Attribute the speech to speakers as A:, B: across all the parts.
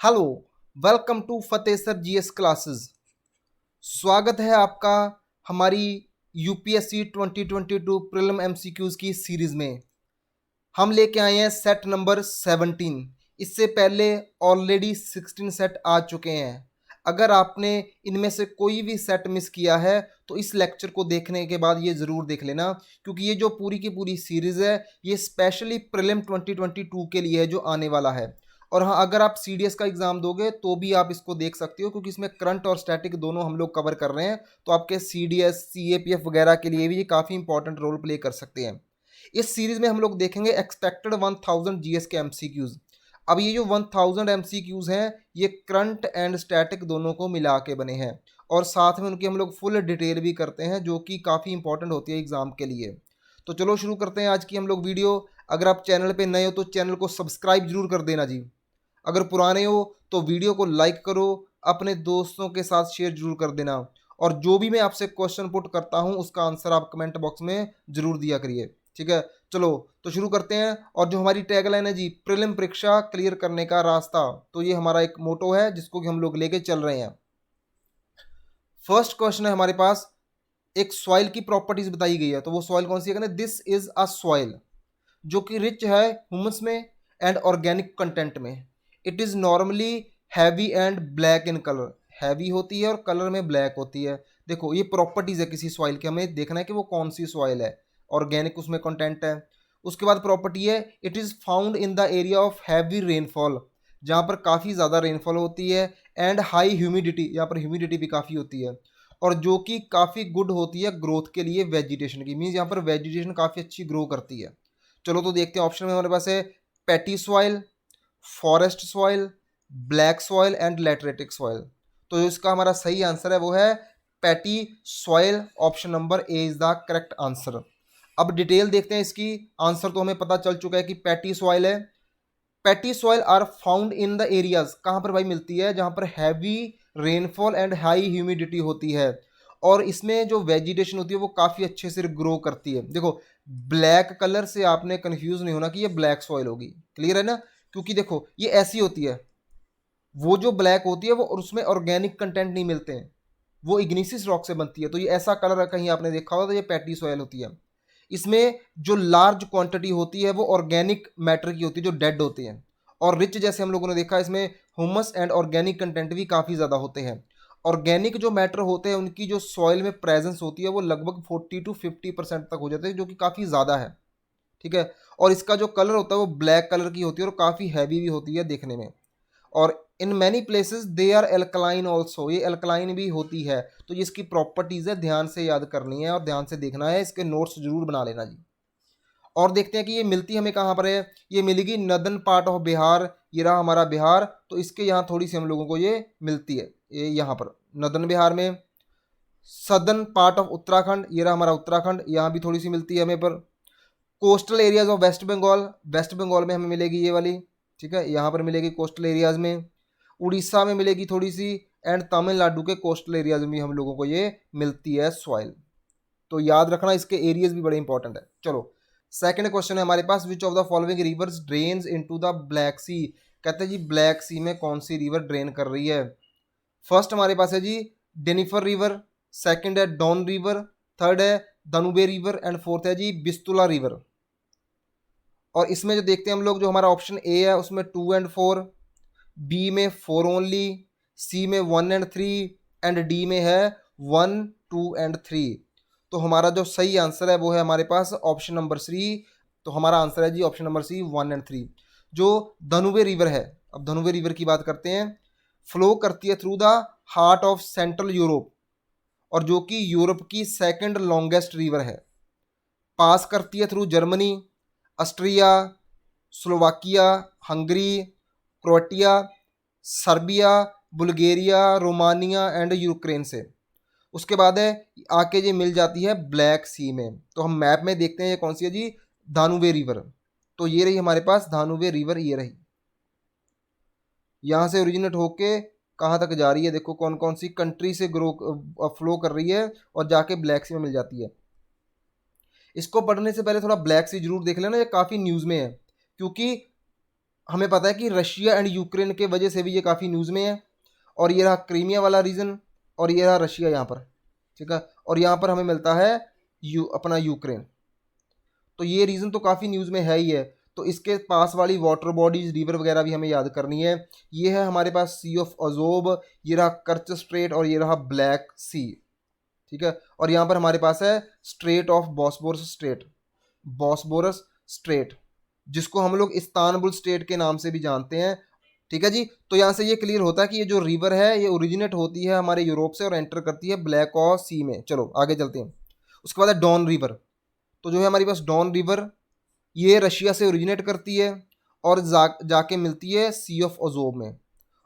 A: Hello, welcome to Fateh sir GS classes. स्वागत है आपका हमारी यूपीएससी 2022 प्रीलिम एमसीक्यूज की सीरीज में। हम लेके आए हैं सेट नंबर 17। इससे पहले ऑलरेडी 16 सेट आ चुके हैं। अगर आपने इनमें से कोई भी सेट मिस किया है तो इस लेक्चर को देखने के बाद ये ज़रूर देख लेना, क्योंकि ये जो पूरी की पूरी सीरीज़ है ये स्पेशली प्रीलिम 2022 के लिए है जो आने वाला है। और हाँ, अगर आप सीडीएस का एग्ज़ाम दोगे तो भी आप इसको देख सकते हो, क्योंकि इसमें करंट और स्टैटिक दोनों हम लोग कवर कर रहे हैं। तो आपके सीडीएस सीएपीएफ वगैरह के लिए भी ये काफ़ी इंपॉर्टेंट रोल प्ले कर सकते हैं। इस सीरीज में हम लोग देखेंगे एक्सपेक्टेड 1000 जीएस के एमसीक्यूज। अब ये जो 1000 एमसीक्यूज हैं ये करंट एंड स्टैटिक दोनों को मिला के बने हैं, और साथ में उनकी हम लोग फुल डिटेल भी करते हैं जो कि काफ़ी इंपॉर्टेंट होती है एग्जाम के लिए। तो चलो शुरू करते हैं आज की हम लोग वीडियो। अगर आप चैनल पे नए हो तो चैनल को सब्सक्राइब जरूर कर देना जी। अगर पुराने हो तो वीडियो को लाइक करो, अपने दोस्तों के साथ शेयर जरूर कर देना, और जो भी मैं आपसे क्वेश्चन पुट करता हूँ उसका आंसर आप कमेंट बॉक्स में जरूर दिया करिए। ठीक है, चलो तो शुरू करते हैं। और जो हमारी टैगलाइन है जी, प्रीलिम परीक्षा क्लियर करने का रास्ता, तो ये हमारा एक मोटो है जिसको कि हम लोग लेके चल रहे हैं। फर्स्ट क्वेश्चन है हमारे पास, एक सॉइल की प्रॉपर्टीज बताई गई है। तो वो सॉइल कौन सी है? दिस इज अ सॉइल जो कि रिच है ह्यूमस में एंड ऑर्गेनिक कंटेंट में। It is normally heavy and black in colour. Heavy होती है और कलर में ब्लैक होती है। देखो ये प्रॉपर्टीज़ है किसी सॉइल की, हमें देखना है कि वो कौन सी सॉइल है। ऑर्गेनिक उसमें कंटेंट है। उसके बाद प्रॉपर्टी है it is found in the area of heavy rainfall, जहाँ पर काफ़ी ज़्यादा रेनफॉल होती है, एंड हाई ह्यूमिडिटी, यहाँ पर ह्यूमिडिटी भी काफ़ी होती है, और जो कि काफ़ी गुड होती है ग्रोथ के लिए वेजिटेशन की। मीन्स यहाँ पर वेजिटेशन काफ़ी अच्छी ग्रो करती है। चलो तो देखते हैं। ऑप्शन में हमारे पास है peaty soil, forest soil, black soil and lateritic soil. तो इसका हमारा सही आंसर है वो है peaty soil. Option number A is the correct answer. अब डिटेल देखते हैं इसकी। आंसर तो हमें पता चल चुका है कि पैटी सॉइल है। Peaty soil are found in the areas, कहाँ पर भाई मिलती है? जहाँ पर heavy rainfall and high humidity होती है, और इसमें जो वेजिटेशन होती है वो काफ़ी अच्छे से ग्रो करती है। देखो ब्लैक कलर से आपने कंफ्यूज नहीं होना कि ये ब्लैक सॉइल होगी। क्लियर है ना? क्योंकि देखो ये ऐसी होती है, वो जो ब्लैक होती है वो, और उसमें ऑर्गेनिक कंटेंट नहीं मिलते हैं, वो इग्निसिस रॉक से बनती है। तो ये ऐसा कलर कहीं आपने देखा होगा तो ये पैटी सॉइल होती है। इसमें जो लार्ज क्वांटिटी होती है वो ऑर्गेनिक मैटर की होती है जो डेड होते हैं, और रिच जैसे हम लोगों ने देखा इसमें ह्यूमस एंड ऑर्गेनिक कंटेंट भी काफ़ी ज़्यादा होते हैं। ऑर्गेनिक जो मैटर होते हैं उनकी जो सॉइल में प्रेजेंस होती है वो लगभग 40 to 50% तक हो जाते हैं, जो कि काफ़ी ज़्यादा है। ठीक है, और इसका जो कलर होता है वो ब्लैक कलर की होती है और काफ़ी हैवी भी होती है देखने में। और in many places they are alkaline also, ये एल्कलाइन भी होती है। तो ये इसकी प्रॉपर्टीज़ है, ध्यान से याद करनी है और ध्यान से देखना है, इसके नोट्स जरूर बना लेना जी। और देखते हैं कि ये मिलती हमें कहाँ पर है। ये मिलेगी नदर्न पार्ट ऑफ बिहार। ये रहा हमारा बिहार, तो इसके यहाँ थोड़ी सी हम लोगों को ये मिलती है, ये यहाँ पर नदर्न बिहार में। सदर्न पार्ट ऑफ उत्तराखंड, ये रहा हमारा उत्तराखंड, यहाँ भी थोड़ी सी मिलती है हमें। पर coastal areas of West Bengal, West Bengal में हमें मिलेगी ये वाली। ठीक है, यहाँ पर मिलेगी कोस्टल एरियाज में। उड़ीसा में मिलेगी थोड़ी सी, एंड तमिलनाडु के कोस्टल एरियाज में भी हम लोगों को ये मिलती है सॉइल। तो याद रखना, इसके एरियाज भी बड़े इंपॉर्टेंट है। चलो सेकंड क्वेश्चन है हमारे पास, which of the following rivers drains into the Black Sea. कहते हैं जी ब्लैक सी में कौन सी रिवर ड्रेन कर रही है? फर्स्ट हमारे पास है जी डेनिफर रिवर, सेकंड है डॉन रिवर, थर्ड है दनुबे रिवर, एंड फोर्थ है जी बिस्तुला रिवर। और इसमें जो देखते हैं हम लोग, जो हमारा ऑप्शन ए है उसमें 2 and 4, बी में 4 ओनली, सी में 1 and 3, एंड डी में है 1, 2 and 3। तो हमारा जो सही आंसर है वो है हमारे पास ऑप्शन नंबर सी। तो हमारा आंसर है जी ऑप्शन नंबर सी 1 and 3, जो धनुबे रिवर है। अब धनुबे रिवर की बात करते हैं। फ्लो करती है through the heart of central Europe, और जो कि यूरोप की सेकंड लॉन्गेस्ट रिवर है। पास करती है through Germany, Austria, Slovakia, Hungary, क्रोएटिया, Serbia, Bulgaria, Romania and Ukraine से। उसके बाद है आके ये मिल जाती है ब्लैक सी में। तो हम मैप में देखते हैं ये कौन सी है जी, दानुबे रिवर। तो ये रही हमारे पास दानुबे रिवर, ये रही। यहाँ से ओरिजिनेट होके कहाँ तक जा रही है, देखो कौन कौन सी कंट्री से ग्रो फ्लो कर रही है, और जाके ब्लैक सी में मिल जाती है। इसको पढ़ने से पहले थोड़ा ब्लैक सी जरूर देख लेना, ये काफ़ी न्यूज़ में है। क्योंकि हमें पता है कि रशिया एंड यूक्रेन के वजह से भी ये काफ़ी न्यूज़ में है। और ये रहा क्रीमिया वाला रीजन, और ये रहा रशिया यहाँ पर, ठीक है। और यहाँ पर हमें मिलता है अपना यूक्रेन। तो ये रीज़न तो काफ़ी न्यूज़ में है ही है। तो इसके पास वाली वाटर बॉडीज, रिवर वगैरह भी हमें याद करनी है। ये है हमारे पास सी ऑफ अजोब, ये रहा कर्च स्ट्रेट, और ये रहा ब्लैक सी, ठीक है। और यहाँ पर हमारे पास है straight of Bosphorus straight, Bosphorus straight, जिसको हम लोग इस्तानबुल स्टेट के नाम से भी जानते हैं, ठीक है जी। तो यहाँ से ये क्लियर होता है कि ये जो रिवर है ये ओरिजिनेट होती है हमारे यूरोप से और एंटर करती है ब्लैक और सी में। चलो आगे चलते हैं। उसके बाद है डॉन रिवर। तो जो है हमारे पास डॉन रिवर, ये रशिया से ओरिजिनेट करती है और जाके मिलती है सी ऑफ अजोब में।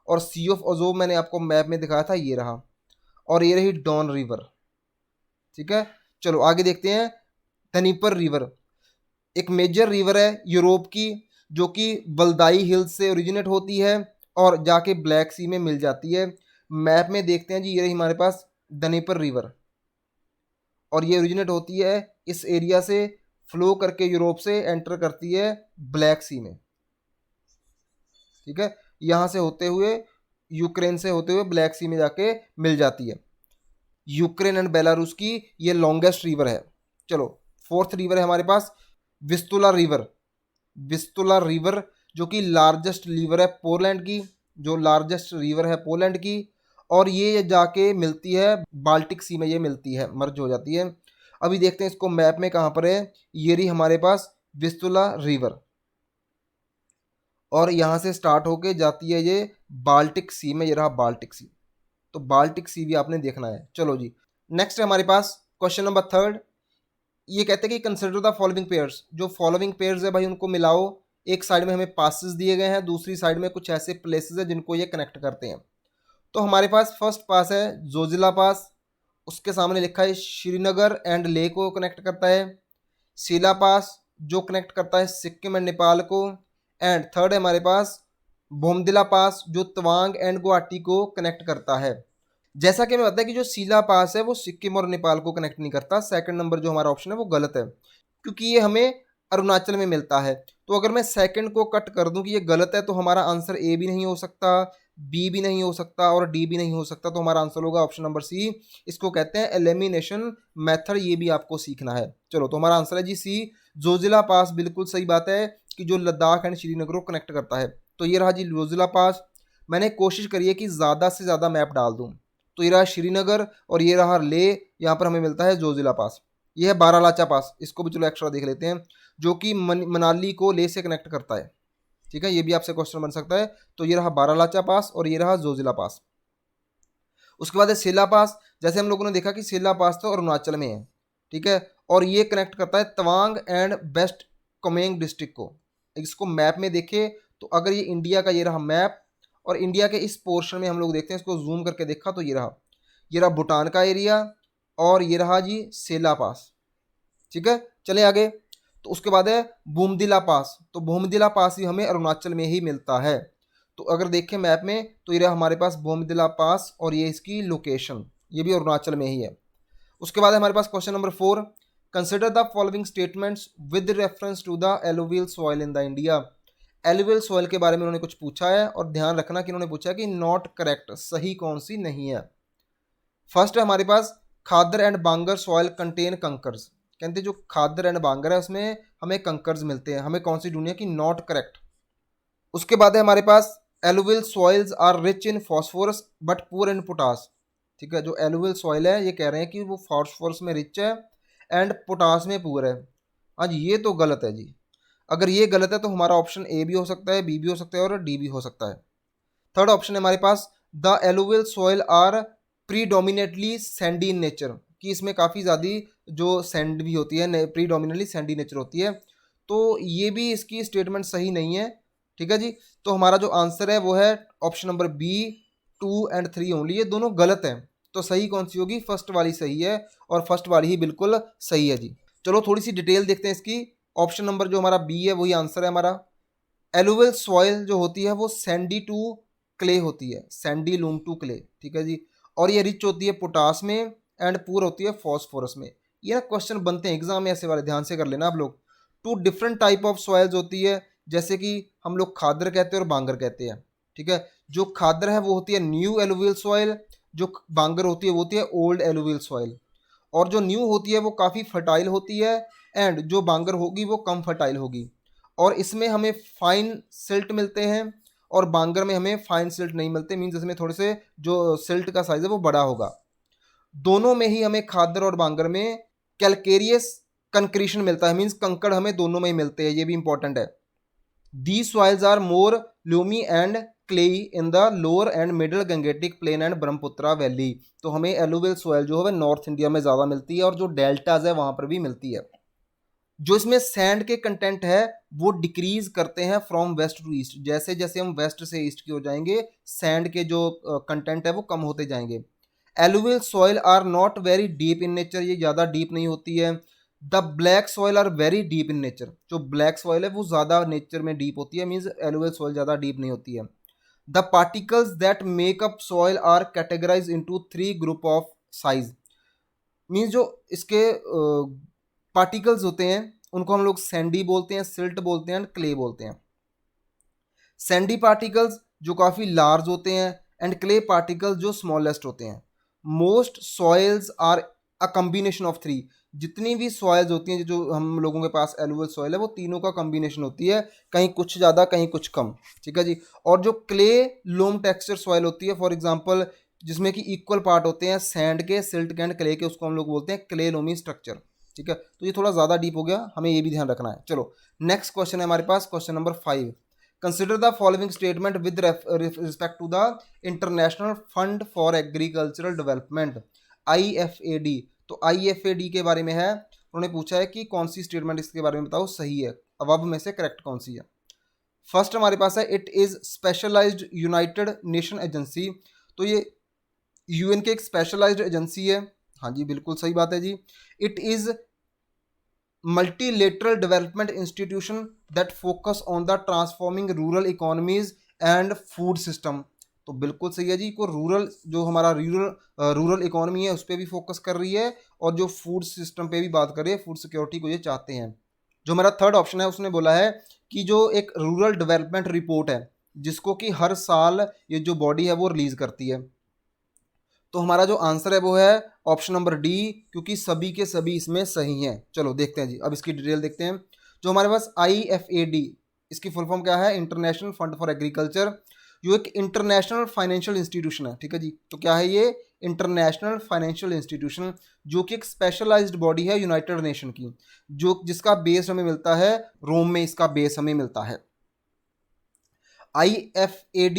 A: और सी ऑफ अजोब मैंने आपको मैप में दिखाया था, ये रहा, और ये रही डॉन रिवर, ठीक है। चलो आगे देखते हैं। धनीपर रिवर एक मेजर रिवर है यूरोप की, जो कि वल्दाई हिल्स से ओरिजिनेट होती है और जाके ब्लैक सी में मिल जाती है। मैप में देखते हैं जी, ये रही हमारे पास धनीपर रिवर, और ये ओरिजिनेट होती है इस एरिया से, फ्लो करके यूरोप से एंटर करती है ब्लैक सी में, ठीक है। यहाँ से होते हुए, यूक्रेन से होते हुए ब्लैक सी में जाके मिल जाती है। यूक्रेन एंड बेलारूस की ये लॉन्गेस्ट रिवर है। चलो फोर्थ रिवर है हमारे पास विस्तुला रिवर। विस्तुला रिवर जो कि लार्जेस्ट रिवर है पोलैंड की, जो लार्जेस्ट रिवर है पोलैंड की, और ये जाके मिलती है बाल्टिक सी में, ये मिलती है, मर्ज हो जाती है। अभी देखते हैं इसको मैप में कहाँ पर है। ये रही हमारे पास विस्तुला रिवर, और यहाँ से स्टार्ट होके जाती है ये बाल्टिक सी में, ये रहा बाल्टिक सी। तो बाल्टिक सी भी आपने देखना है। चलो जी, नेक्स्ट है हमारे पास क्वेश्चन नंबर थर्ड। ये कहते हैं कि कंसिडर द फॉलोइंग पेयर्स। जो फॉलोइंग पेयर्स है भाई उनको मिलाओ। एक साइड में हमें पासेस दिए गए हैं, दूसरी साइड में कुछ ऐसे प्लेसेस है जिनको ये कनेक्ट करते हैं। तो हमारे पास फर्स्ट पास है जोजिला पास, उसके सामने लिखा है श्रीनगर एंड लेह को कनेक्ट करता है। सीला पास जो कनेक्ट करता है सिक्किम एंड नेपाल को। एंड थर्ड है हमारे पास बोमदिला पास जो तवांग एंड गुवाहाटी को कनेक्ट करता है। जैसा कि हमें पता है कि जो सीला पास है वो सिक्किम और नेपाल को कनेक्ट नहीं करता। सेकंड नंबर जो हमारा ऑप्शन है वो गलत है, क्योंकि ये हमें अरुणाचल में मिलता है। तो अगर मैं सेकंड को कट कर दूं कि ये गलत है, तो हमारा आंसर ए भी नहीं हो सकता, बी भी नहीं हो सकता, और डी भी नहीं हो सकता। तो हमारा आंसर होगा ऑप्शन नंबर सी। इसको कहते हैं एलिमिनेशन मेथड, ये भी आपको सीखना है। चलो तो हमारा आंसर है जी सी, जोजिला पास। बिल्कुल सही बात है कि जो लद्दाख एंड श्रीनगर को कनेक्ट करता है। तो ये रहा जी जोजिला पास। मैंने कोशिश करी है कि ज़्यादा से ज़्यादा मैप डाल दूँ। तो ये रहा श्रीनगर और ये रहा ले, यहाँ पर हमें मिलता है जोजिला पास। ये है बारालाचा पास, इसको भी चलो एक्स्ट्रा देख लेते हैं, जो कि मनाली को ले से कनेक्ट करता है, ठीक है। ये भी आपसे क्वेश्चन बन सकता है। तो ये रहा बारालाचा पास और ये रहा जोजिला पास। उसके बाद है सेला पास। जैसे हम लोगों ने देखा कि सेला पास तो अरुणाचल में है, ठीक है, और ये कनेक्ट करता है Tawang and West Kameng district को। इसको मैप में देखे तो अगर ये इंडिया का, ये रहा मैप, और इंडिया के इस पोर्शन में हम लोग देखते हैं, इसको जूम करके देखा तो ये रहा भूटान का एरिया, और ये रहा जी सेला पास, ठीक है। चले आगे। तो उसके बाद है बोमदिला पास। तो बोमदिला पास भी हमें अरुणाचल में ही मिलता है। तो अगर देखें मैप में तो ये रहा हमारे पास बोमदिला पास, और ये इसकी लोकेशन, ये भी अरुणाचल में ही है। उसके बाद है हमारे पास question number 4। Consider the following statements with reference to the alluvial soil in the India. एलुवियल सॉइल के बारे में उन्होंने कुछ पूछा है, और ध्यान रखना कि उन्होंने पूछा कि नॉट करेक्ट, सही कौन सी नहीं है। फर्स्ट है हमारे पास खादर and Bangar soil contain conquers. कहते हैं जो खादर एंड बांगर है उसमें हमें कंकर्स मिलते हैं, हमें कौन सी ढूंढनी है कि नॉट करेक्ट। उसके बाद है हमारे पास alluvial soils are rich in phosphorus but poor in potash. ठीक है, जो एलुवियल सॉइल है ये कह रहे हैं कि वो फॉस्फोरस में रिच है एंड पोटास में पुअर है। हाँ जी, ये तो गलत है जी। अगर ये गलत है तो हमारा ऑप्शन ए भी हो सकता है, बी भी हो सकता है, और डी भी हो सकता है। थर्ड ऑप्शन है हमारे पास the alluvial soil are predominantly sandy in nature, कि इसमें काफ़ी ज़्यादा जो सैंड भी होती है, प्रीडोमिनेटली सैंडी नेचर होती है। तो ये भी इसकी स्टेटमेंट सही नहीं है। ठीक है जी, तो हमारा जो आंसर है वो है option number B, 2 and 3 only, ये दोनों गलत हैं। तो सही कौन सी होगी? फर्स्ट वाली सही है, और फर्स्ट वाली ही बिल्कुल सही है जी। चलो थोड़ी सी डिटेल देखते हैं इसकी। ऑप्शन नंबर जो हमारा बी है वही आंसर है हमारा। एलुवियल सॉइल जो होती है वो सैंडी टू क्ले होती है, सैंडी लूम टू क्ले, ठीक है जी। और ये रिच होती है पोटास में एंड पूर होती है फॉस्फोरस में। ये ना क्वेश्चन बनते हैं एग्जाम में ऐसे वाले, ध्यान से कर लेना आप लोग। Two different type of soils होती है, जैसे कि हम लोग खादर कहते हैं और बांगर कहते हैं। ठीक है, जो खादर है वो होती है न्यू एलुवियल सॉइल, जो बांगर होती है वो होती है ओल्ड एलुवियल सॉइल। और जो न्यू होती है वो काफ़ी फर्टाइल होती है, एंड जो बांगर होगी वो कम फर्टाइल होगी। और इसमें हमें फाइन सिल्ट मिलते हैं और बांगर में हमें फाइन सिल्ट नहीं मिलते, मीन्स इसमें थोड़े से जो सिल्ट का साइज है वो बड़ा होगा। दोनों में ही हमें खादर और बांगर में कैलकेरियस कंक्रीशन मिलता है, मीन्स कंकड़ हमें दोनों में ही मिलते हैं, ये भी इंपॉर्टेंट है। These soils are more loamy and clayey in the lower and middle Gangetic plain and Brahmaputra valley. तो हमें एलुवियल सॉइल जो है नॉर्थ इंडिया में ज़्यादा मिलती है और जो डेल्टाज है वहाँ पर भी मिलती है। जो इसमें सैंड के कंटेंट है वो डिक्रीज करते हैं फ्रॉम वेस्ट टू ईस्ट, जैसे जैसे हम वेस्ट से ईस्ट की हो जाएंगे सैंड के जो कंटेंट है वो कम होते जाएंगे। Alluvial soil are not very deep in nature, ये ज़्यादा डीप नहीं होती है। The black soil are very deep in nature, जो ब्लैक सॉइल है वो ज़्यादा नेचर में डीप होती है, मीन्स एलुवियल सॉइल ज़्यादा डीप नहीं होती है। The particles that make up soil are categorise into 3 group of size, means जो इसके पार्टिकल्स होते हैं उनको हम लोग सैंडी बोलते हैं, सिल्ट बोलते हैं एंड क्ले बोलते हैं। सैंडी पार्टिकल्स जो काफ़ी लार्ज होते हैं एंड क्ले पार्टिकल्स जो स्मॉलेस्ट होते हैं। Most soils are a combination of 3, जितनी भी सॉइल्स होती हैं जो हम लोगों के पास एलुवियल सॉइल है वो तीनों का कम्बिनेशन होती है, कहीं कुछ ज़्यादा कहीं कुछ कम। ठीक है जी। और जो क्ले लोम टेक्सचर सॉइल होती है, फॉर एग्जांपल जिसमें कि इक्वल पार्ट होते हैं सैंड के, सिल्ट के एंड क्ले के, उसको हम लोग बोलते हैं क्ले लोमी स्ट्रक्चर। ठीक है, तो ये थोड़ा ज़्यादा डीप हो गया, हमें ये भी ध्यान रखना है। चलो नेक्स्ट क्वेश्चन है हमारे पास, question number 5। Consider the following statement with respect to the International Fund for Agricultural Development IFAD। तो IFAD के बारे में है, उन्होंने पूछा है कि कौन सी स्टेटमेंट इसके बारे में बताओ सही है, अब में से करेक्ट कौन सी है। फर्स्ट हमारे पास है it is specialised United Nation agency. तो ये UN की एक स्पेशलाइज्ड एजेंसी है, हाँ जी बिल्कुल सही बात है जी। It is multilateral development institution that focus on the transforming rural economies and food system. तो बिल्कुल सही है जी, को रूरल जो हमारा रूरल इकोनॉमी है उस पर भी फोकस कर रही है और जो फूड सिस्टम पे भी बात कर रही है, फूड सिक्योरिटी को ये चाहते हैं। जो हमारा थर्ड ऑप्शन है उसने बोला है कि जो एक रूरल डेवलपमेंट रिपोर्ट है जिसको कि हर साल ये जो बॉडी है वो रिलीज करती है। तो हमारा जो आंसर है वो है ऑप्शन नंबर डी, क्योंकि सभी के सभी इसमें सही हैं। चलो देखते हैं जी, अब इसकी डिटेल देखते हैं। जो हमारे पास IFAD, इसकी फुल फॉर्म क्या है, इंटरनेशनल फंड फॉर एग्रीकल्चर। जो एक इंटरनेशनल फाइनेंशियल इंस्टीट्यूशन है, ठीक है जी। तो क्या है ये, इंटरनेशनल फाइनेंशियल इंस्टीट्यूशन, जो कि एक स्पेशलाइज्ड बॉडी है यूनाइटेड नेशन की, जो जिसका बेस हमें मिलता है रोम में, इसका बेस हमें मिलता है। IFAD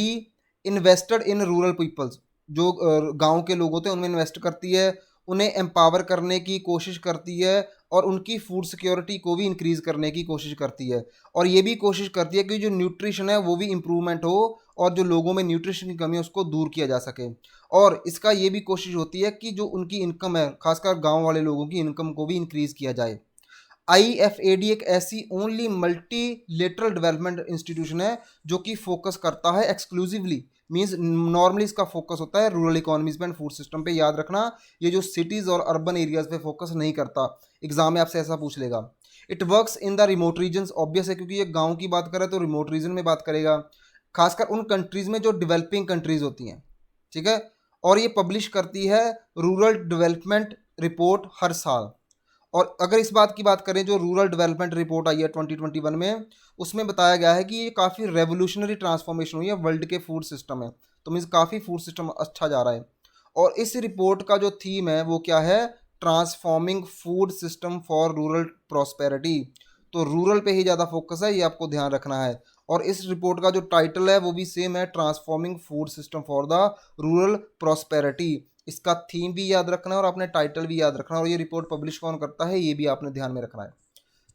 A: invested in rural peoples, जो गांव के लोग होते हैं उनमें इन्वेस्ट करती है, उन्हें एम्पावर करने की कोशिश करती है और उनकी फूड सिक्योरिटी को भी इंक्रीज़ करने की कोशिश करती है। और ये भी कोशिश करती है कि जो न्यूट्रिशन है वो भी इम्प्रूवमेंट हो और जो लोगों में न्यूट्रिशन की कमी है उसको दूर किया जा सके। और इसका ये भी कोशिश होती है कि जो उनकी इनकम है, खासकर गाँव वाले लोगों की इनकम को भी इंक्रीज़ किया जाए। IFAD एक ऐसी ओनली मल्टीलेटरल डेवलपमेंट इंस्टीट्यूशन है जो कि फोकस करता है एक्सक्लूसिवली, मींस नॉर्मली इसका फोकस होता है रूरल इकोनॉमीज पे एंड फूड सिस्टम पे। याद रखना, ये जो सिटीज़ और अर्बन एरियाज पे फोकस नहीं करता। एग्जाम में आपसे ऐसा पूछ लेगा। It works in the remote regions, obvious है क्योंकि ये गाँव की बात करे तो रिमोट रीजन में बात करेगा, खासकर उन कंट्रीज़ में जो डेवलपिंग कंट्रीज़ होती हैं। ठीक है, और ये पब्लिश करती है रूरल डेवलपमेंट रिपोर्ट हर साल। और अगर इस बात की बात करें, जो रूरल डेवलपमेंट रिपोर्ट आई है 2021 में, उसमें बताया गया है कि ये काफ़ी रेवोल्यूशनरी ट्रांसफॉर्मेशन हुई है वर्ल्ड के फूड सिस्टम में। तो मीन्स काफ़ी फूड सिस्टम अच्छा जा रहा है। और इस रिपोर्ट का जो थीम है वो क्या है, transforming food system for rural prosperity. तो रूरल पे ही ज़्यादा फोकस है, ये आपको ध्यान रखना है। और इस रिपोर्ट का जो टाइटल है वो भी सेम है, transforming food system for the rural prosperity. इसका थीम भी याद रखना है और आपने टाइटल भी याद रखना है, और ये रिपोर्ट पब्लिश कौन करता है ये भी आपने ध्यान में रखना है।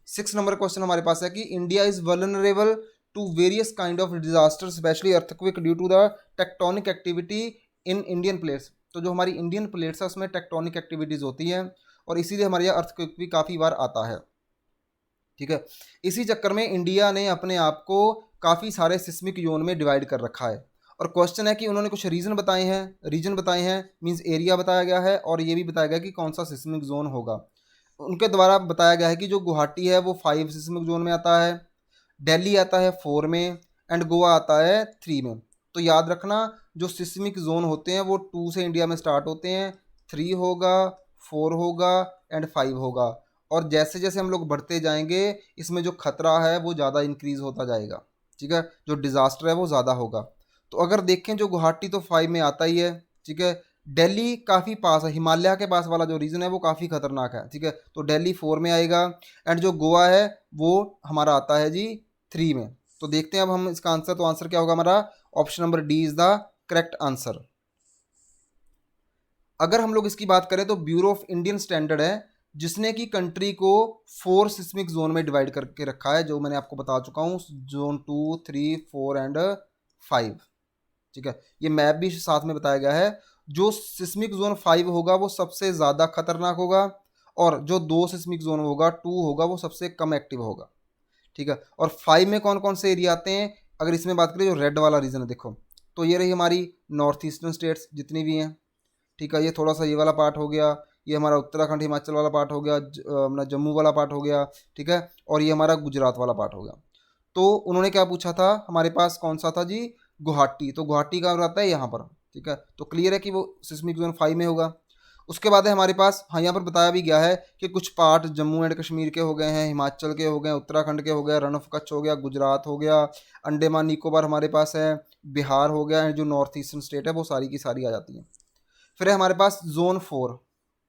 A: 6 नंबर क्वेश्चन हमारे पास है कि India is vulnerable to various kind of disaster specially earthquake due to the tectonic activity in Indian plates. तो जो हमारी इंडियन प्लेट्स है उसमें टेक्टोनिक एक्टिविटीज़ होती हैं और इसीलिए हमारे यहाँ अर्थक्वेक भी काफ़ी बार आता है। ठीक है, इसी चक्कर में इंडिया ने अपने आप को काफ़ी सारे सिस्मिक जोन में डिवाइड कर रखा है। और क्वेश्चन है कि उन्होंने कुछ रीजन बताए हैं, मींस एरिया बताया गया है और ये भी बताया गया कि कौन सा सिस्मिक जोन होगा। उनके द्वारा बताया गया है कि जो गुवाहाटी है वो 5 सिस्मिक जोन में आता है, दिल्ली आता है 4 में एंड गोवा आता है 3 में। तो याद रखना जो सिस्मिक जोन होते हैं वो 2 से इंडिया में स्टार्ट होते हैं, 3 होगा, 4 होगा एंड 5 होगा। और जैसे जैसे हम लोग बढ़ते जाएंगे इसमें जो खतरा है वो ज़्यादा इंक्रीज़ होता जाएगा, ठीक है, जो डिज़ास्टर है वो ज़्यादा होगा। तो अगर देखें जो गुवाहाटी तो 5 में आता ही है, ठीक है। दिल्ली काफ़ी पास है, हिमालय के पास वाला जो रीजन है वो काफ़ी खतरनाक है, ठीक है, तो दिल्ली 4 में आएगा एंड जो गोवा है वो हमारा आता है जी 3 में। तो देखते हैं अब हम इसका आंसर, तो आंसर क्या होगा हमारा, option number D is the correct answer. अगर हम लोग इसकी बात करें तो ब्यूरो ऑफ इंडियन स्टैंडर्ड है जिसने कि कंट्री को 4 सिस्मिक जोन में डिवाइड करके रखा है, जो मैंने आपको बता चुका हूँ, जोन 2, 3, 4 एंड 5, ठीक है। ये मैप भी साथ में बताया गया है। जो सिस्मिक जोन 5 होगा वो सबसे ज़्यादा खतरनाक होगा और जो 2 सिस्मिक जोन होगा 2 होगा वो सबसे कम एक्टिव होगा, ठीक है। और 5 में कौन कौन से एरिया आते हैं, अगर इसमें बात करें जो रेड वाला रीजन है, देखो तो ये रही हमारी नॉर्थ ईस्टर्न स्टेट्स जितनी भी हैं, ठीक है। ये थोड़ा सा ये वाला पार्ट हो गया, ये हमारा उत्तराखंड हिमाचल वाला पार्ट हो गया, अपना जम्मू वाला पार्ट हो गया, ठीक है। और ये हमारा गुजरात वाला पार्ट हो गया। तो उन्होंने क्या पूछा था हमारे पास, कौन सा था जी, गुवाहाटी। तो गुवाहाटी का रहता है यहाँ पर, ठीक है। तो क्लियर है कि वो सिस्मिक जोन 5 में होगा। उसके बाद है हमारे पास, हाँ यहाँ पर बताया भी गया है कि कुछ पार्ट जम्मू एंड कश्मीर के हो गए हैं, हिमाचल के हो गए, उत्तराखंड के हो गए, रन ऑफ कच्छ हो गया, गुजरात हो गया, अंडमान निकोबार हमारे पास है, बिहार हो गया, जो नॉर्थ ईस्टर्न स्टेट है वो सारी की सारी आ जाती हैं। फिर है हमारे पास जोन 4,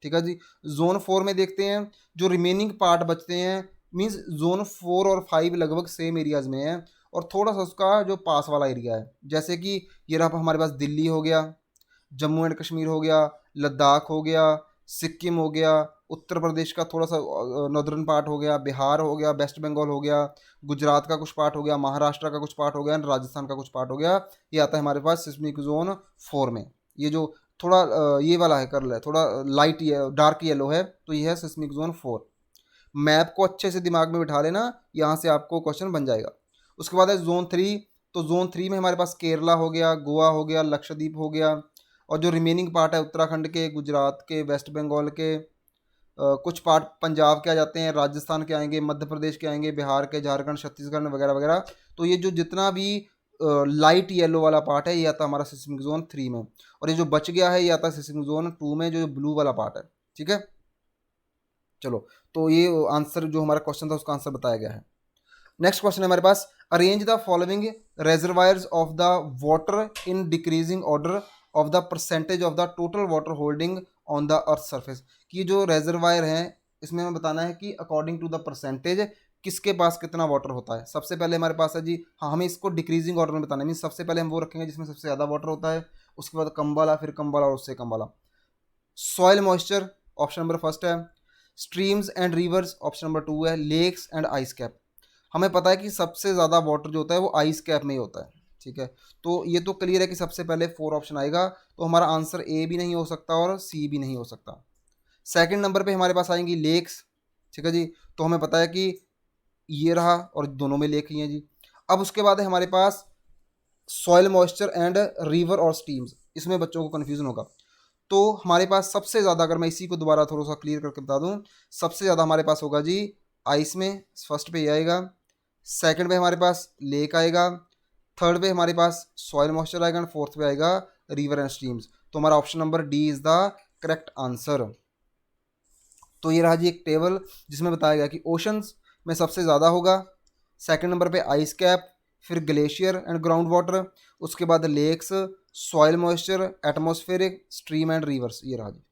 A: ठीक है जी। जोन 4 में देखते हैं जो रिमेनिंग पार्ट बचते हैं, मींस जोन 4 और 5 लगभग सेम एरियाज में है और थोड़ा सा उसका जो पास वाला एरिया है, जैसे कि ये रहा हमारे पास दिल्ली हो गया, जम्मू एंड कश्मीर हो गया, लद्दाख हो गया, सिक्किम हो गया, उत्तर प्रदेश का थोड़ा सा नॉर्दर्न पार्ट हो गया, बिहार हो गया, वेस्ट बंगाल हो गया, गुजरात का कुछ पार्ट हो गया, महाराष्ट्र का कुछ पार्ट हो गया, राजस्थान का कुछ पार्ट हो गया। ये आता है हमारे पास सिस्मिक जोन 4 में। ये जो थोड़ा ये वाला है कर ले, थोड़ा लाइट ये डार्क येलो है, तो ये है सिस्मिक जोन 4। मैप को अच्छे से दिमाग में बिठा लेना, यहाँ से आपको क्वेश्चन बन जाएगा। उसके बाद है जोन 3। तो जोन 3 में हमारे पास केरला हो गया, गोवा हो गया, लक्षद्वीप हो गया, और जो रिमेनिंग पार्ट है उत्तराखंड के, गुजरात के, वेस्ट बंगाल के, कुछ पार्ट पंजाब के आ जाते हैं, राजस्थान के आएंगे, मध्य प्रदेश के आएंगे, बिहार के, झारखंड, छत्तीसगढ़ वगैरह वगैरह। तो ये जो जितना भी लाइट येलो वाला पार्ट है ये आता है हमारा सिस्मिक जोन 3 में, और ये जो बच गया है ये आता है सिस्मिक जोन 2 में, जो ब्लू वाला पार्ट है, ठीक है। चलो, तो ये आंसर जो हमारा क्वेश्चन था उसका आंसर बताया गया है। नेक्स्ट क्वेश्चन है हमारे पास, arrange the following reservoirs of the water in decreasing order of the percentage of the total water holding on the earth surface. कि जो रेजर्वायर हैं इसमें हमें बताना है कि अकॉर्डिंग टू द परसेंटेज किसके पास कितना वाटर होता है। सबसे पहले हमारे पास है जी, हाँ हमें इसको डिक्रीजिंग ऑर्डर में बताना है, मीन सबसे पहले हम वो रखेंगे जिसमें सबसे ज़्यादा वाटर होता है, उसके बाद कम वाला, फिर कम वाला और उससे कम वाला। Soil moisture option number first है, streams and rivers option number 2 है, लेक्स एंड आइस कैप। हमें पता है कि सबसे ज़्यादा वाटर जो होता है वो आइस कैप में ही होता है, ठीक है। तो ये तो क्लियर है कि सबसे पहले 4 ऑप्शन आएगा, तो हमारा आंसर ए भी नहीं हो सकता और सी भी नहीं हो सकता। सेकंड नंबर पे हमारे पास आएंगी लेक्स, ठीक है जी। तो हमें पता है कि ये रहा और दोनों में लेक ही हैं जी। अब उसके बाद है हमारे पास सॉइल मॉइस्चर एंड रिवर और स्ट्रीम्स, इसमें बच्चों को कन्फ्यूजन होगा। तो हमारे पास सबसे ज़्यादा, अगर मैं इसी को दोबारा थोड़ा सा क्लियर करके बता दूं, सबसे ज़्यादा हमारे पास होगा जी आइस में, फर्स्ट पे ये आएगा, सेकंड पे हमारे पास लेक आएगा, थर्ड पे हमारे पास सॉइल मॉइस्चर आएगा एंड फोर्थ पे आएगा रिवर एंड स्ट्रीम्स। तो हमारा option number D is the correct answer. तो ये रहा जी एक टेबल जिसमें बताया गया कि ओशंस में सबसे ज़्यादा होगा, सेकंड नंबर पे आइस कैप, फिर ग्लेशियर एंड ग्राउंड वाटर, उसके बाद lakes, soil moisture, atmospheric, stream and rivers. ये रहा जी,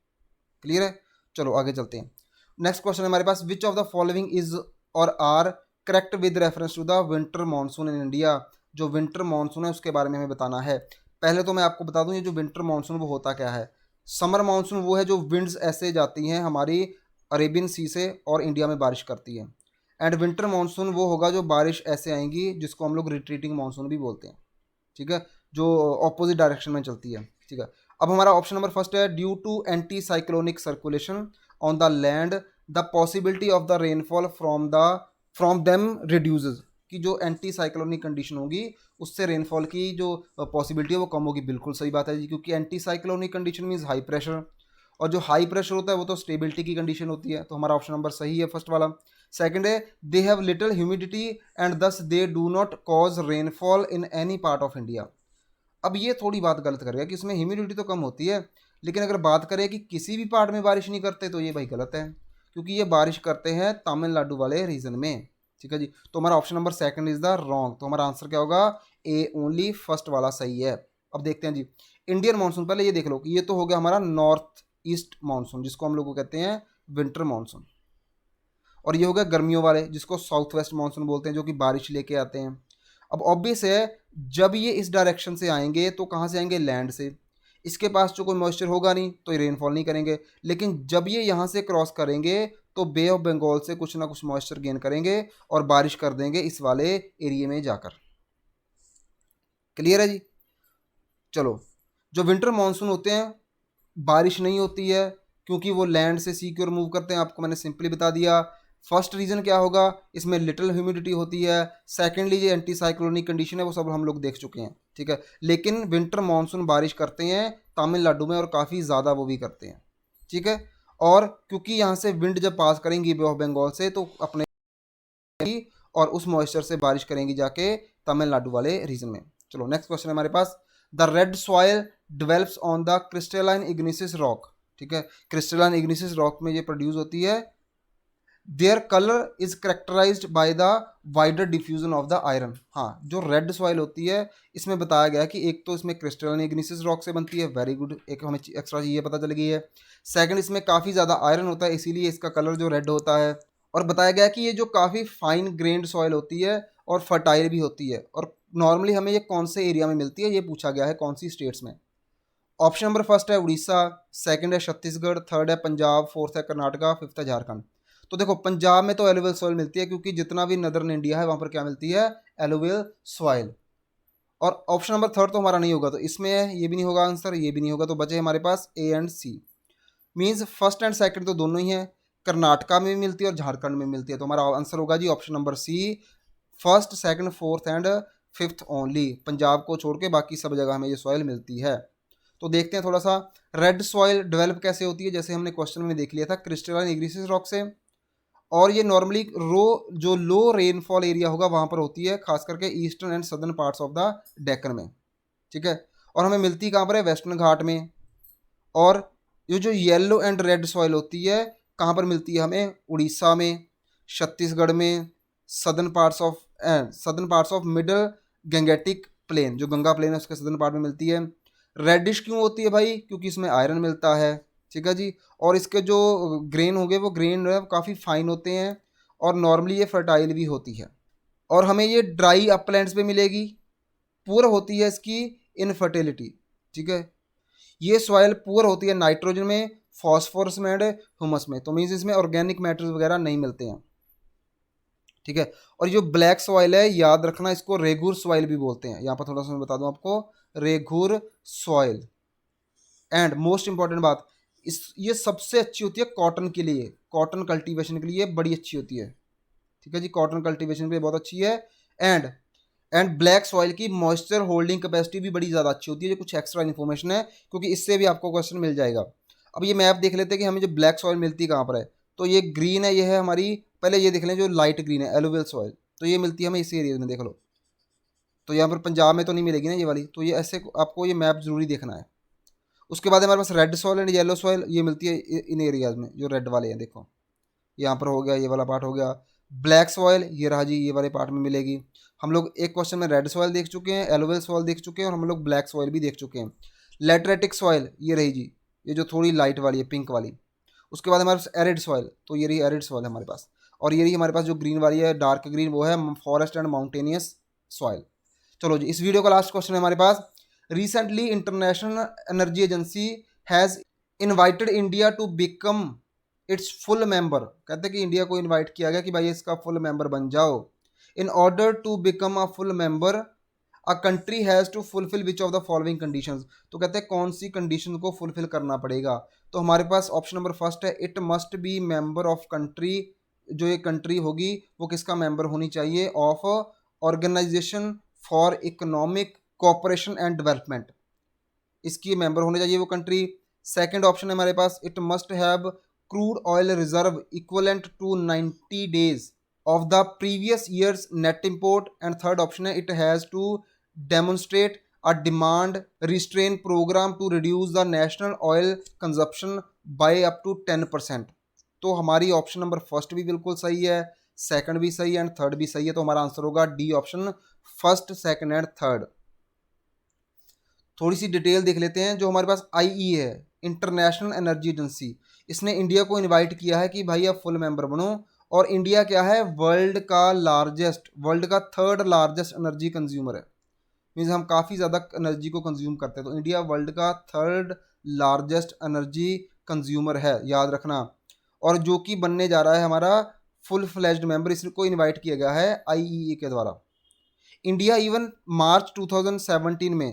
A: क्लियर है। चलो आगे चलते हैं। नेक्स्ट क्वेश्चन है हमारे पास, which of the following is or are correct with reference to the winter monsoon in India. जो विंटर मानसून है उसके बारे में हमें बताना है। पहले तो मैं आपको बता दूं ये जो विंटर मानसून वो होता क्या है। समर मानसून वो है जो विंड्स ऐसे जाती हैं हमारी अरेबियन सी से और इंडिया में बारिश करती है, एंड विंटर मानसून वो होगा जो बारिश ऐसे आएंगी जिसको हम लोग रिट्रीटिंग मानसून भी बोलते हैं, ठीक है, जो ऑपोजिट डायरेक्शन में चलती है, ठीक है। अब हमारा ऑप्शन नंबर फर्स्ट है, due to anti cyclonic circulation on the land the possibility of the rainfall from them reduces. कि जो एंटी साइक्लोनिक कंडीशन होगी उससे रेनफॉल की जो पॉसिबिलिटी है वो कम होगी। बिल्कुल सही बात है जी, क्योंकि anti cyclonic condition means high pressure, और जो हाई प्रेशर होता है वो तो स्टेबिलिटी की कंडीशन होती है, तो हमारा ऑप्शन नंबर सही है फर्स्ट वाला। सेकंड है they have little humidity and thus they do not cause rainfall in any part of India. अब ये थोड़ी बात गलत कर गया कि इसमें ह्यूमिडिटी तो कम होती है, लेकिन अगर बात करें कि किसी भी पार्ट में बारिश नहीं करते तो ये भाई गलत है, क्योंकि ये बारिश करते हैं तमिलनाडु वाले रीजन में। ठीक है जी, तो हमारा option number second is the wrong, तो हमारा आंसर क्या होगा, ए ओनली, फर्स्ट वाला सही है। अब देखते हैं जी इंडियन मानसून, पहले ये देख लो कि ये तो हो गया हमारा नॉर्थ ईस्ट मानसून जिसको हम लोग को कहते हैं विंटर मानसून, और ये हो गया गर्मियों वाले जिसको साउथ वेस्ट मानसून बोलते हैं, जो कि बारिश लेके आते हैं। अब ऑब्वियस है जब ये इस डायरेक्शन से आएंगे तो कहाँ से आएंगे, लैंड से, इसके पास जो कोई मॉइस्चर होगा नहीं तो ये रेनफॉल नहीं करेंगे, लेकिन जब ये यहाँ से क्रॉस करेंगे तो बे ऑफ बंगाल से कुछ ना कुछ मॉइस्चर गेन करेंगे और बारिश कर देंगे इस वाले एरिया में जाकर। क्लियर है जी। चलो, जो विंटर मानसून होते हैं बारिश नहीं होती है क्योंकि वो लैंड से सी की ओर मूव करते हैं, आपको मैंने सिंपली बता दिया। फर्स्ट रीज़न क्या होगा, इसमें लिटिल ह्यूमिडिटी होती है। सेकेंडली ये एंटी साइक्लोनिक कंडीशन है, वो सब हम लोग देख चुके हैं, ठीक है। लेकिन विंटर मानसून बारिश करते हैं तमिलनाडु में और काफ़ी ज़्यादा वो भी करते हैं, ठीक है। और क्योंकि यहाँ से विंड जब पास करेंगी बे ऑफ बंगाल से तो अपने और उस मॉइस्चर से बारिश करेंगी जाके तमिलनाडु वाले रीजन में। चलो नेक्स्ट क्वेश्चन है हमारे पास, the red soil develops on the crystalline igneous rock, ठीक है। क्रिस्टलाइन इग्निसिस रॉक में ये प्रोड्यूस होती है। Their colour is characterised by the wider diffusion of the iron. हाँ, जो रेड सॉइल होती है इसमें बताया गया है कि एक तो इसमें क्रिस्टलाइन इग्निसिस रॉक से बनती है, वेरी गुड, एक हमें एक्स्ट्रा चीज़ ये पता चल गई है। सेकंड, इसमें काफ़ी ज़्यादा आयरन होता है इसीलिए इसका कलर जो रेड होता है। और बताया गया कि ये जो काफ़ी फाइन ग्रेन्ड सॉइल होती है और फर्टाइल भी होती है, और नॉर्मली हमें ये कौन से एरिया में मिलती है ये पूछा गया है, कौन सी स्टेट्स में। ऑप्शन नंबर फर्स्ट है उड़ीसा, सेकंड है छत्तीसगढ़, थर्ड है पंजाब, फोर्थ है कर्नाटका, फिफ्थ है झारखंड। तो देखो पंजाब में तो एलुवियल सॉइल मिलती है क्योंकि जितना भी नदर्न इंडिया है वहाँ पर क्या मिलती है, एलुवियल सॉइल। और ऑप्शन नंबर थर्ड तो हमारा नहीं होगा, तो इसमें ये भी नहीं होगा आंसर, ये भी नहीं होगा, तो बचे हमारे पास A and C. Means first and second तो दोनों ही हैं, कर्नाटका में भी मिलती है और झारखंड में मिलती है, तो हमारा आंसर होगा जी option number C, first second fourth and fifth only. Punjab को छोड़ के बाकी सब जगह हमें ये सॉइल मिलती है। तो देखते हैं थोड़ा सा रेड सॉइल डेवलप कैसे होती है, जैसे हमने क्वेश्चन में देख लिया था क्रिस्टलाइन इग्निसिस रॉक से। और ये नॉर्मली जो लो रेनफॉल एरिया होगा वहाँ पर होती है, खास करके eastern and southern parts of the Deccan में, ठीक है। और हमें मिलती कहाँ पर है, वेस्टर्न घाट में। और ये जो येलो एंड रेड सॉइल होती है कहाँ पर मिलती है हमें, उड़ीसा में, छत्तीसगढ़ में, southern parts of middle Gangetic plain, जो गंगा प्लेन है उसके सदर्न पार्ट में मिलती है। रेडिश क्यों होती है भाई, क्योंकि इसमें आयरन मिलता है, ठीक है जी। और इसके जो ग्रेन हो गए वो ग्रेन है काफ़ी फाइन होते हैं और नॉर्मली ये फर्टाइल भी होती है। और हमें ये ड्राई अपलैंड्स पे मिलेगी, पुअर होती है इसकी इनफर्टिलिटी, ठीक है। ये सॉइल पुअर होती है नाइट्रोजन में, फॉस्फोरस में एंड ह्यूमस में, तो मीन्स इसमें ऑर्गेनिक मैटर्स वगैरह नहीं मिलते हैं, ठीक है। और जो ब्लैक सॉइल है याद रखना इसको रेगुर सॉइल भी बोलते हैं, यहाँ पर थोड़ा सा मैं बता दूं आपको, regur soil. And most important बात, ये सबसे अच्छी होती है कॉटन के लिए, कॉटन कल्टीवेशन के लिए बड़ी अच्छी होती है, ठीक है जी, कॉटन कल्टीवेशन के लिए बहुत अच्छी है। एंड ब्लैक सॉइल की मॉइस्चर होल्डिंग कैपेसिटी भी बड़ी ज़्यादा अच्छी होती है, ये कुछ एक्स्ट्रा इन्फॉर्मेशन है क्योंकि इससे भी आपको क्वेश्चन मिल जाएगा। अब ये मैप देख लेते हैं कि हमें जो ब्लैक सॉइल मिलती कहाँ पर है, तो ये ग्रीन है, ये है हमारी, पहले ये देख लें जो लाइट ग्रीन है एलुवियल सॉइल, तो ये मिलती है हमें इस एरिया में, देख लो। तो यहाँ पर पंजाब में तो नहीं मिलेगी ना ये वाली, तो ये ऐसे आपको ये मैप जरूरी देखना है। उसके बाद हमारे पास red soil and yellow soil, ये मिलती है इन एरियाज में जो रेड वाले हैं, देखो यहाँ पर हो गया, ये वाला पार्ट हो गया। ब्लैक सॉइल ये रहा जी, ये वाले पार्ट में मिलेगी। हम लोग एक क्वेश्चन में रेड सॉइल देख चुके हैं, एलोवेल सॉइल देख चुके हैं और हम लोग ब्लैक सॉइल भी देख चुके हैं। लेटरेटिक सॉइल ये रही जी, ये जो थोड़ी लाइट वाली है पिंक वाली। उसके बाद हमारे पास एरिड सॉइल, तो ये रही एरिड सॉइल हमारे पास। और ये रही हमारे पास जो ग्रीन वाली है डार्क ग्रीन, वो है फॉरेस्ट एंड माउंटेनियस सॉइल। चलो जी, इस वीडियो का लास्ट क्वेश्चन है हमारे पास, recently International Energy Agency has invited India to become its full member. कहते हैं कि इंडिया को इनवाइट किया गया कि भाई इसका फुल मेंबर बन जाओ। In order to become a full member a country has to fulfil which of the following conditions. तो कहते हैं कौन सी कंडीशन को फुलफिल करना पड़ेगा, तो हमारे पास ऑप्शन नंबर फर्स्ट है it must be member of country. जो ये कंट्री होगी वो किसका मेंबर होनी चाहिए, of organisation for economic cooperation and development, इसकी मेंबर होने चाहिए वो कंट्री। सेकंड ऑप्शन है हमारे पास, it must have crude oil reserve equivalent to 90 days of the previous years net import. And third option है, it has to demonstrate a demand restraint programme to reduce the national oil consumption by up to 10%। तो हमारी option number first भी बिल्कुल सही है, second भी सही है एंड थर्ड भी सही है। तो हमारा आंसर होगा D option, first, second and third. थोड़ी सी डिटेल देख लेते हैं। जो हमारे पास आईई है, इंटरनेशनल एनर्जी एजेंसी, इसने इंडिया को इनवाइट किया है कि भाई आप फुल मेंबर बनो। और इंडिया क्या है, वर्ल्ड का थर्ड लार्जेस्ट एनर्जी कंज्यूमर है। मीन्स हम काफ़ी ज़्यादा एनर्जी को कंज्यूम करते हैं। तो इंडिया वर्ल्ड का थर्ड लार्जेस्ट एनर्जी कंज्यूमर है, याद रखना। और जो कि बनने जा रहा है हमारा फुल फ्लेज्ड मेंबर, इसको इनवाइट किया गया है आईईए के द्वारा। इंडिया इवन मार्च 2017 में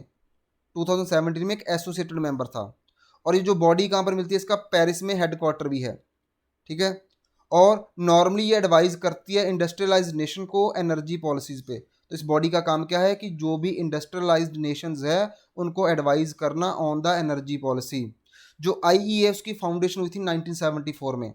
A: एक एसोसिएटेड मेंबर था। और ये जो बॉडी कहाँ पर मिलती है, इसका पेरिस में हेडक्वार्टर भी है, ठीक है। और नॉर्मली ये एडवाइस करती है इंडस्ट्रियलाइज्ड नेशन को एनर्जी पॉलिसीज़ पे। तो इस बॉडी का काम क्या है कि जो भी इंडस्ट्रियलाइज्ड नेशंस है उनको एडवाइस करना ऑन द एनर्जी पॉलिसी। जो आईईए उसकी फाउंडेशन हुई थी 1974 में।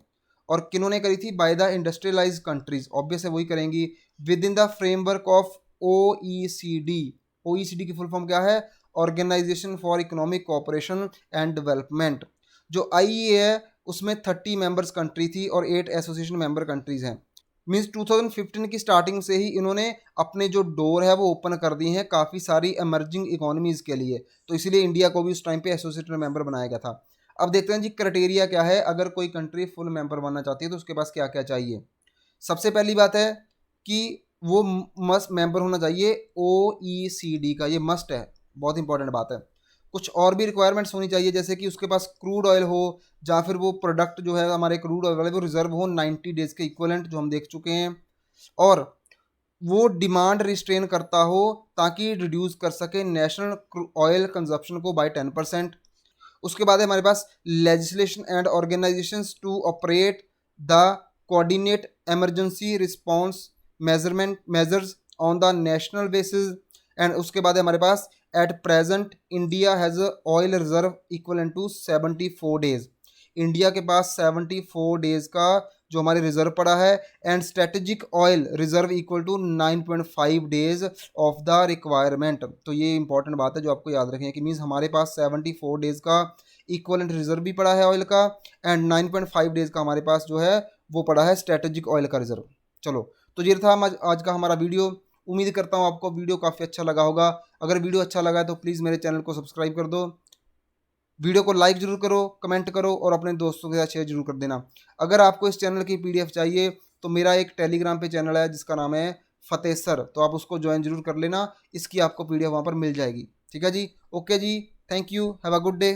A: और किन्होंने करी थी, by the industrialised countries, obvious है वही करेंगी, within the framework of OECD. OECD की फुल फॉर्म क्या है, Organisation for economic cooperation and Development. जो आईईए है उसमें 30 मेंबर्स कंट्री थी और 8 एसोसिएशन मेंबर कंट्रीज हैं। मीन्स 2015 की स्टार्टिंग से ही इन्होंने अपने जो डोर है वो ओपन कर दिए हैं काफ़ी सारी एमर्जिंग इकोनॉमीज़ के लिए। तो इसीलिए इंडिया को भी उस टाइम पे एसोसिएटेड मेंबर बनाया गया था। अब देखते हैं जी क्राइटेरिया क्या है, अगर कोई कंट्री फुल मेंबर बनना चाहती है तो उसके पास क्या क्या चाहिए। सबसे पहली बात है कि वो मस्ट मेंबर होना चाहिए ओईसीडी का, ये मस्ट है, बहुत इंपॉर्टेंट बात है। कुछ और भी रिक्वायरमेंट्स होनी चाहिए, जैसे कि उसके पास क्रूड ऑयल हो, या फिर वो प्रोडक्ट जो है हमारे क्रूड ऑयल वाले वो रिजर्व हो 90 डेज के इक्वलेंट, जो हम देख चुके हैं। और वो डिमांड रिस्ट्रेन करता हो ताकि रिड्यूस कर सके नेशनल ऑयल कंजप्शन को बाय 10%। उसके बाद है हमारे पास legislation and organisations to operate the coordinate emergency response measures on the national basis. And उसके बाद है हमारे पास at present India has oil reserve equal to 74 days. India के पास 74 डेज का जो हमारे रिजर्व पड़ा है। And strategic oil reserve equal to 9.5 days of the requirement. तो ये इंपॉर्टेंट बात है जो आपको याद रखें कि मीन्स हमारे पास 74 डेज का इक्वलेंट रिजर्व भी पड़ा है ऑयल का, एंड 9.5 डेज का हमारे पास जो है वो पड़ा है स्ट्रेटेजिक ऑयल का रिजर्व। चलो, तो ये था आज का हमारा वीडियो। उम्मीद करता हूँ आपको वीडियो काफ़ी अच्छा लगा होगा। अगर वीडियो अच्छा लगा है तो प्लीज़ मेरे चैनल को सब्सक्राइब कर दो, वीडियो को लाइक जरूर करो, कमेंट करो और अपने दोस्तों के साथ शेयर जरूर कर देना। अगर आपको इस चैनल की पीडीएफ चाहिए तो मेरा एक टेलीग्राम पे चैनल है जिसका नाम है फतेह सर, तो आप उसको ज्वाइन जरूर कर लेना, इसकी आपको पीडीएफ वहाँ पर मिल जाएगी। ठीक है जी, ओके जी, thank you, have a good day.